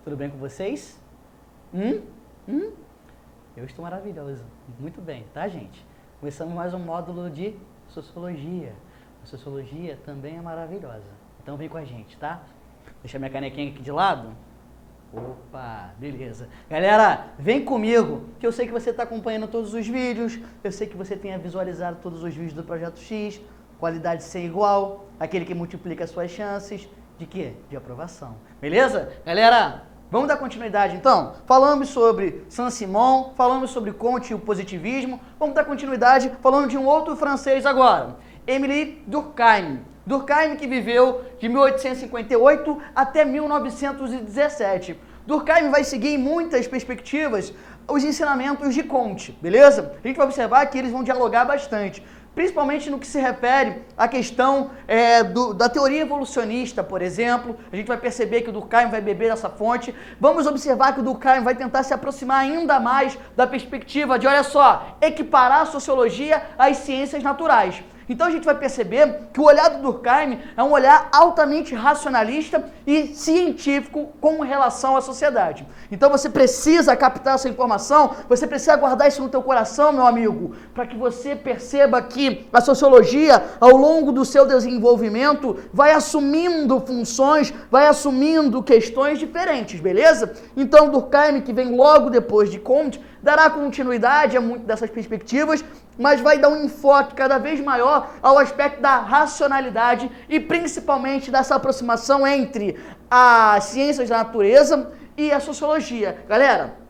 Tudo bem com vocês? Eu estou maravilhoso. Muito bem, tá, gente? Começamos mais um módulo de Sociologia. A Sociologia também é maravilhosa. Então vem com a gente, tá? Deixa minha canequinha aqui de lado. Opa, beleza. Galera, vem comigo, que eu sei que você está acompanhando todos os vídeos, eu sei que você tenha visualizado todos os vídeos do Projeto X, qualidade sem igual, aquele que multiplica as suas chances, de quê? De aprovação. Beleza? Galera, vamos dar continuidade então? Falamos sobre Saint-Simon, falamos sobre Comte e o positivismo, vamos dar continuidade falando de um outro francês agora, Émile Durkheim. Durkheim, que viveu de 1858 até 1917. Durkheim vai seguir em muitas perspectivas os ensinamentos de Comte, beleza? A gente vai observar que eles vão dialogar bastante, principalmente no que se refere à questão da teoria evolucionista, por exemplo. A gente vai perceber que o Durkheim vai beber dessa fonte. Vamos observar que o Durkheim vai tentar se aproximar ainda mais da perspectiva de, olha só, equiparar a sociologia às ciências naturais. Então a gente vai perceber que o olhar do Durkheim é um olhar altamente racionalista e científico com relação à sociedade. Então você precisa captar essa informação, você precisa guardar isso no teu coração, meu amigo, para que você perceba que a sociologia, ao longo do seu desenvolvimento, vai assumindo funções, vai assumindo questões diferentes, beleza? Então Durkheim, que vem logo depois de Comte, dará continuidade a muitas dessas perspectivas, mas vai dar um enfoque cada vez maior ao aspecto da racionalidade e principalmente dessa aproximação entre as ciências da natureza e a sociologia. Galera,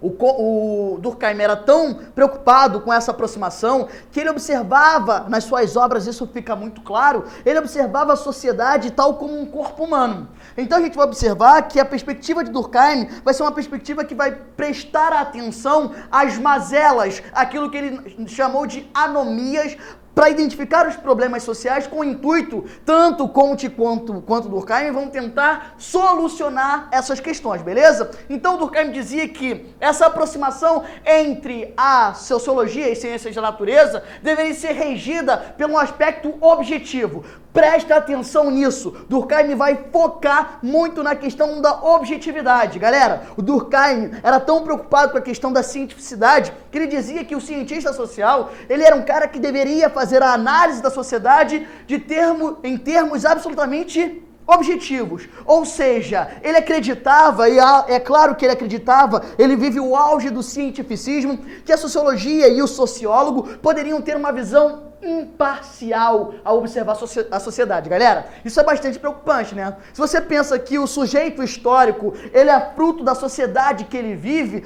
o Durkheim era tão preocupado com essa aproximação que ele observava nas suas obras, isso fica muito claro, ele observava a sociedade tal como um corpo humano. Então a gente vai observar que a perspectiva de Durkheim vai ser uma perspectiva que vai prestar atenção às mazelas, aquilo que ele chamou de anomias, para identificar os problemas sociais com o intuito, tanto Comte quanto Durkheim vão tentar solucionar essas questões, beleza? Então Durkheim dizia que essa aproximação entre a sociologia e ciências da natureza deveria ser regida pelo aspecto objetivo. Presta atenção nisso. Durkheim vai focar muito na questão da objetividade. Galera, o Durkheim era tão preocupado com a questão da cientificidade que ele dizia que o cientista social, ele era um cara que deveria fazer a análise da sociedade em termos absolutamente objetivos. Ou seja, ele acreditava, e é claro que ele acreditava, ele vive o auge do cientificismo, que a sociologia e o sociólogo poderiam ter uma visão imparcial ao observar a sociedade. Galera, isso é bastante preocupante, né? Se você pensa que o sujeito histórico, ele é fruto da sociedade que ele vive,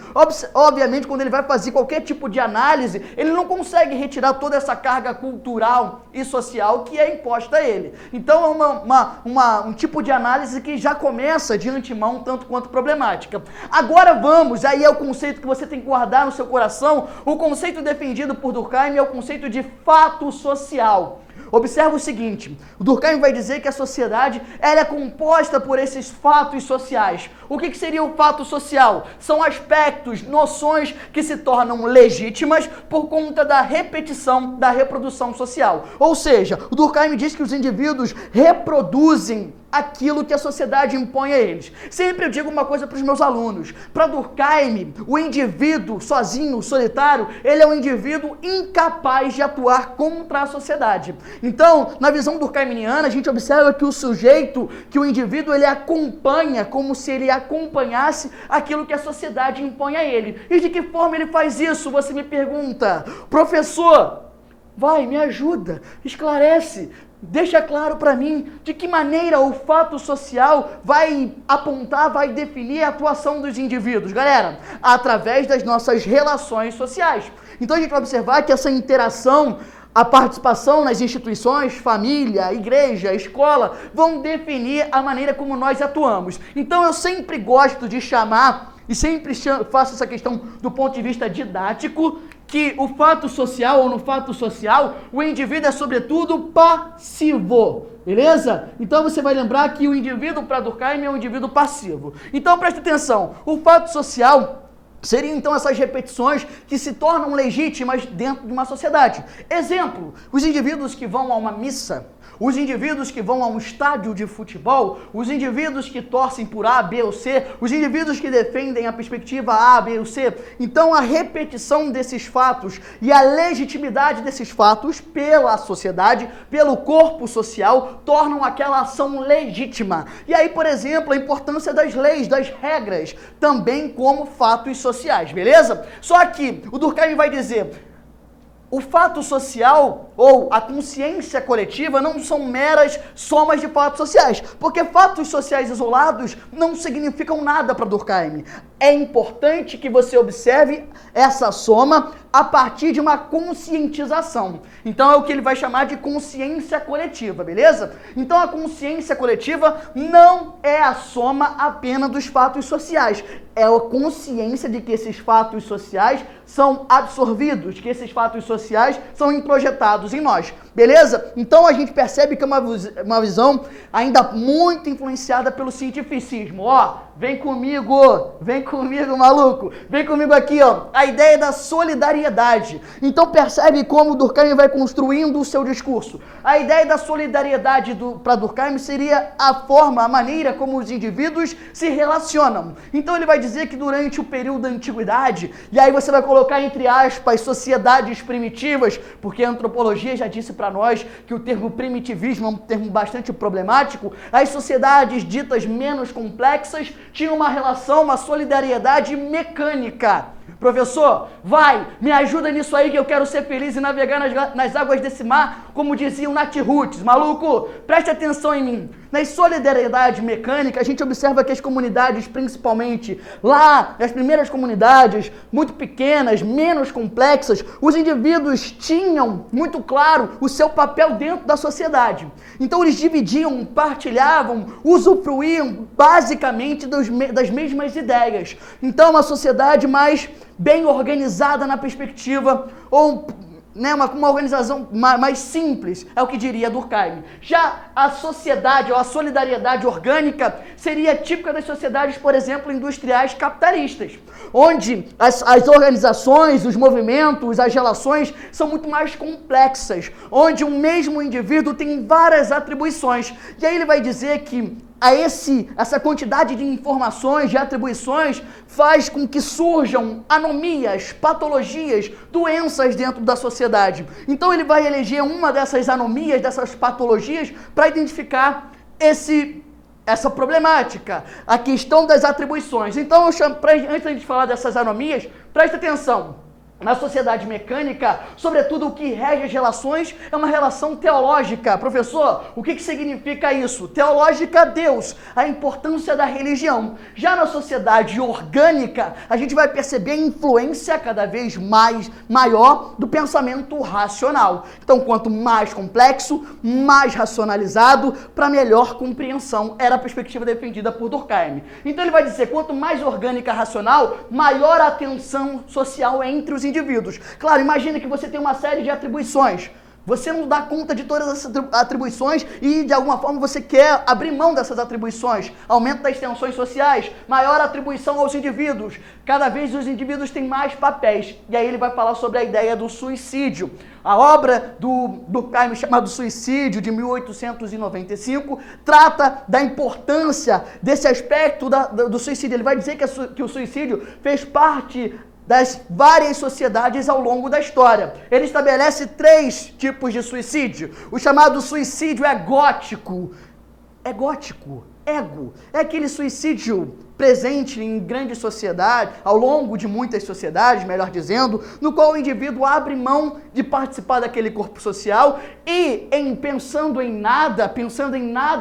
obviamente, quando ele vai fazer qualquer tipo de análise, ele não consegue retirar toda essa carga cultural e social que é imposta a ele. Então, é um tipo de análise que já começa de antemão tanto quanto problemática. Agora vamos, aí é o conceito que você tem que guardar no seu coração, o conceito defendido por Durkheim é o conceito de fato social. Observa o seguinte, o Durkheim vai dizer que a sociedade ela é composta por esses fatos sociais. O que seria o fato social? São aspectos, noções que se tornam legítimas por conta da repetição, da reprodução social. Ou seja, o Durkheim diz que os indivíduos reproduzem aquilo que a sociedade impõe a eles. Sempre eu digo uma coisa para os meus alunos. Para Durkheim, o indivíduo sozinho, solitário, ele é um indivíduo incapaz de atuar contra a sociedade. Então, na visão durkheimiana, a gente observa que o sujeito, que o indivíduo, ele acompanha como se ele acompanhasse aquilo que a sociedade impõe a ele. E de que forma ele faz isso? Você me pergunta. Professor, vai, me ajuda, esclarece. Deixa claro para mim de que maneira o fato social vai apontar, vai definir a atuação dos indivíduos. Galera, através das nossas relações sociais. Então a gente vai observar que essa interação, a participação nas instituições, família, igreja, escola, vão definir a maneira como nós atuamos. Então eu sempre gosto de chamar, e sempre faço essa questão do ponto de vista didático, que o fato social, ou no fato social, o indivíduo é sobretudo passivo, beleza? Então você vai lembrar que o indivíduo para Durkheim é um indivíduo passivo. Então preste atenção, o fato social, Seriam então essas repetições que se tornam legítimas dentro de uma sociedade. Exemplo, os indivíduos que vão a uma missa, os indivíduos que vão a um estádio de futebol, os indivíduos que torcem por A, B ou C, os indivíduos que defendem a perspectiva A, B ou C. Então a repetição desses fatos e a legitimidade desses fatos pela sociedade, pelo corpo social, tornam aquela ação legítima. E aí, por exemplo, a importância das leis, das regras, também como fatos sociais, beleza? Só que o Durkheim vai dizer: o fato social ou a consciência coletiva não são meras somas de fatos sociais, porque fatos sociais isolados não significam nada para Durkheim. É importante que você observe essa soma a partir de uma conscientização. Então é o que ele vai chamar de consciência coletiva, beleza? Então a consciência coletiva não é a soma apenas dos fatos sociais, é a consciência de que esses fatos sociais são absorvidos, que esses fatos sociais são introjetados em nós, beleza? Então a gente percebe que é uma visão ainda muito influenciada pelo cientificismo. Ó, vem comigo, maluco, vem comigo aqui, ó, a ideia da solidariedade. Então percebe como Durkheim vai construindo o seu discurso. A ideia da solidariedade para Durkheim seria a maneira como os indivíduos se relacionam. Então ele vai dizer que durante o período da antiguidade, e aí você vai colocar entre aspas sociedades primitivas, porque a antropologia já disse para nós que o termo primitivismo é um termo bastante problemático, as sociedades ditas menos complexas tinham uma relação, uma solidariedade mecânica. Professor, vai, me ajuda nisso aí que eu quero ser feliz e navegar nas águas desse mar, como dizia o Nat Roots. Maluco, preste atenção em mim. Na solidariedade mecânica, a gente observa que as comunidades, principalmente lá, as primeiras comunidades, muito pequenas, menos complexas, os indivíduos tinham muito claro o seu papel dentro da sociedade. Então eles dividiam, partilhavam, usufruíam basicamente das mesmas ideias. Então uma sociedade mais bem organizada na perspectiva, ou uma organização mais simples, é o que diria Durkheim. Já a sociedade, ou a solidariedade orgânica, seria típica das sociedades, por exemplo, industriais capitalistas, onde as organizações, os movimentos, as relações são muito mais complexas, onde um mesmo indivíduo tem várias atribuições. E aí ele vai dizer que essa quantidade de informações, de atribuições, faz com que surjam anomias, patologias, doenças dentro da sociedade. Então ele vai eleger uma dessas anomias, dessas patologias, para identificar essa problemática, a questão das atribuições. Então, antes de falar dessas anomias, presta atenção. Na sociedade mecânica, sobretudo o que rege as relações é uma relação teológica. Professor, o que significa isso? Teológica, Deus, a importância da religião. Já na sociedade orgânica, a gente vai perceber a influência cada vez maior do pensamento racional. Então, quanto mais complexo, mais racionalizado, para melhor compreensão, era a perspectiva defendida por Durkheim. Então ele vai dizer, quanto mais orgânica racional, maior a tensão social entre os indivíduos. Claro, imagina que você tem uma série de atribuições. Você não dá conta de todas essas atribuições e, de alguma forma, você quer abrir mão dessas atribuições. Aumento das tensões sociais, maior atribuição aos indivíduos. Cada vez os indivíduos têm mais papéis. E aí ele vai falar sobre a ideia do suicídio. A obra do Durkheim, chamada Suicídio, de 1895, trata da importância desse aspecto do suicídio. Ele vai dizer que o suicídio fez parte das várias sociedades ao longo da história. Ele estabelece 3 tipos de suicídio. O chamado suicídio egótico. Ego. É aquele suicídio presente em grandes sociedades, ao longo de muitas sociedades, melhor dizendo, no qual o indivíduo abre mão de participar daquele corpo social e, pensando em nada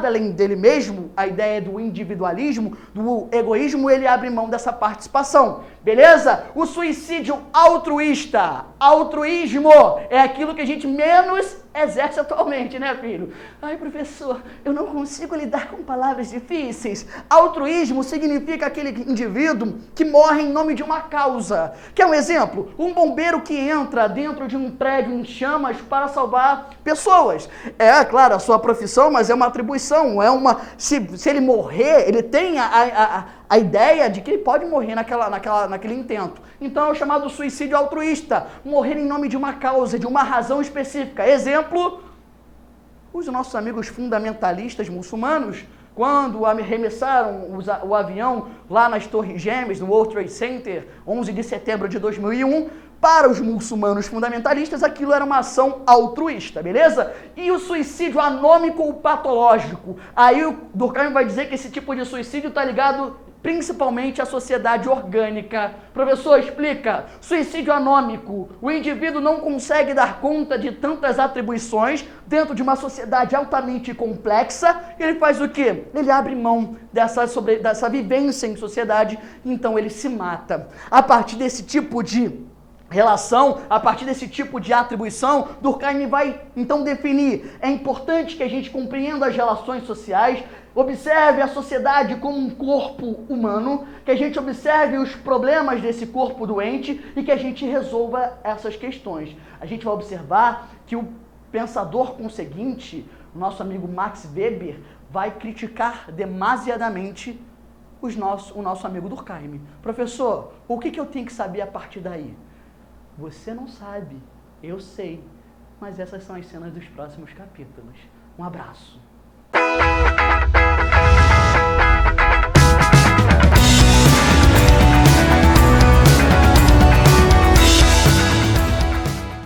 além dele mesmo, a ideia do individualismo, do egoísmo, ele abre mão dessa participação. Beleza? O suicídio altruísta. Altruísmo é aquilo que a gente menos exerce atualmente, né, filho? Ai, professor, eu não consigo lidar com palavras difíceis. Altruísmo significa aquele indivíduo que morre em nome de uma causa. Quer um exemplo? Um bombeiro que entra dentro de um prédio em chamas para salvar pessoas. É, claro, a sua profissão, mas é uma atribuição. Se ele morrer, ele tem a ideia de que ele pode morrer naquele intento. Então é o chamado suicídio altruísta, morrer em nome de uma causa, de uma razão específica. Exemplo, os nossos amigos fundamentalistas muçulmanos, quando arremessaram o avião lá nas Torres Gêmeas, no World Trade Center, 11 de setembro de 2001, para os muçulmanos fundamentalistas, aquilo era uma ação altruísta, beleza? E o suicídio anômico ou patológico? Aí o Durkheim vai dizer que esse tipo de suicídio está ligado principalmente à sociedade orgânica. Professor, explica. Suicídio anômico. O indivíduo não consegue dar conta de tantas atribuições dentro de uma sociedade altamente complexa. Ele faz o quê? Ele abre mão dessa vivência em sociedade, então ele se mata. A partir desse tipo de relação, a partir desse tipo de atribuição, Durkheim vai então definir: é importante que a gente compreenda as relações sociais, observe a sociedade como um corpo humano, que a gente observe os problemas desse corpo doente e que a gente resolva essas questões. A gente vai observar que o pensador conseguinte, o nosso amigo Max Weber, vai criticar demasiadamente o nosso amigo Durkheim. Professor, o que eu tenho que saber a partir daí? Você não sabe, eu sei, mas essas são as cenas dos próximos capítulos. Um abraço.